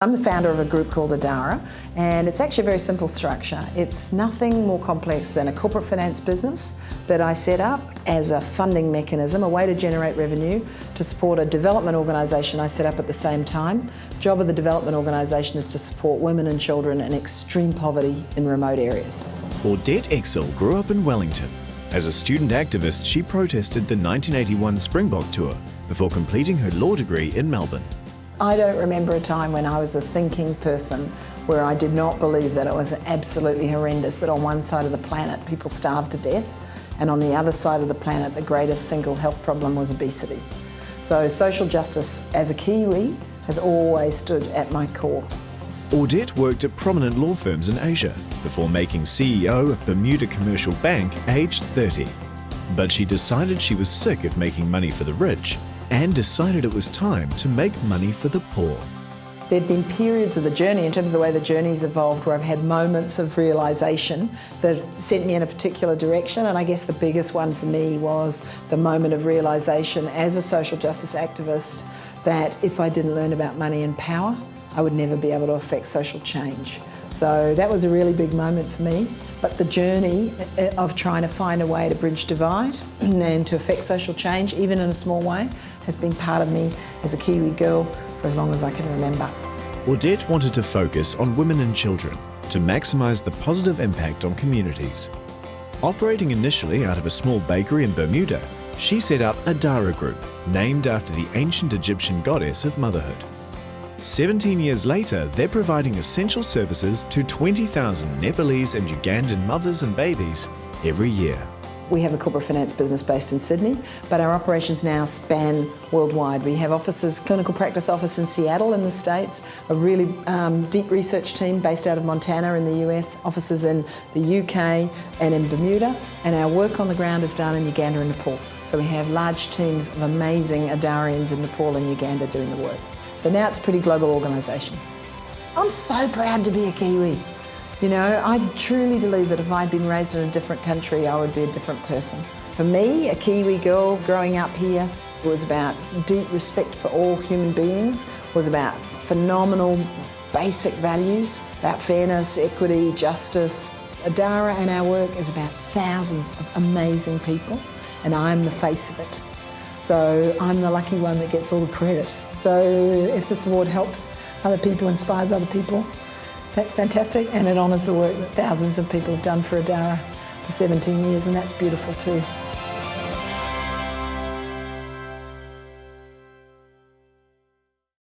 I'm the founder of a group called Adara, and it's actually a very simple structure. It's nothing more complex than a corporate finance business that I set up as a funding mechanism, a way to generate revenue to support a development organisation I set up at the same time. The job of the development organisation is to support women and children in extreme poverty in remote areas. Audette Exel grew up in Wellington. As a student activist, she protested the 1981 Springbok tour before completing her law degree in Melbourne. I don't remember a time when I was a thinking person where I did not believe that it was absolutely horrendous that on one side of the planet people starved to death, and on the other side of the planet the greatest single health problem was obesity. So social justice as a Kiwi has always stood at my core. Audette worked at prominent law firms in Asia before making CEO of Bermuda Commercial Bank aged 30. But she decided she was sick of making money for the rich and decided it was time to make money for the poor. There have been periods of the journey, in terms of the way the journey's evolved, where I've had moments of realisation that sent me in a particular direction, and I guess the biggest one for me was the moment of realisation as a social justice activist that if I didn't learn about money and power, I would never be able to affect social change. So that was a really big moment for me. But the journey of trying to find a way to bridge divide and to affect social change, even in a small way, has been part of me as a Kiwi girl for as long as I can remember. Audette wanted to focus on women and children to maximise the positive impact on communities. Operating initially out of a small bakery in Bermuda, she set up Adara Group, named after the ancient Egyptian goddess of motherhood. 17 years later, they're providing essential services to 20,000 Nepalese and Ugandan mothers and babies every year. We have a corporate finance business based in Sydney, but our operations now span worldwide. We have offices, clinical practice office in Seattle in the States, a really deep research team based out of Montana in the US, offices in the UK and in Bermuda, and our work on the ground is done in Uganda and Nepal. So we have large teams of amazing Adarians in Nepal and Uganda doing the work. So now it's a pretty global organisation. I'm so proud to be a Kiwi. You know, I truly believe that if I'd been raised in a different country, I would be a different person. For me, a Kiwi girl growing up here was about deep respect for all human beings, was about phenomenal basic values, about fairness, equity, justice. Adara and our work is about thousands of amazing people, and I'm the face of it. So I'm the lucky one that gets all the credit. So if this award helps other people, inspires other people, that's fantastic, and it honours the work that thousands of people have done for Adara for 17 years, and that's beautiful too.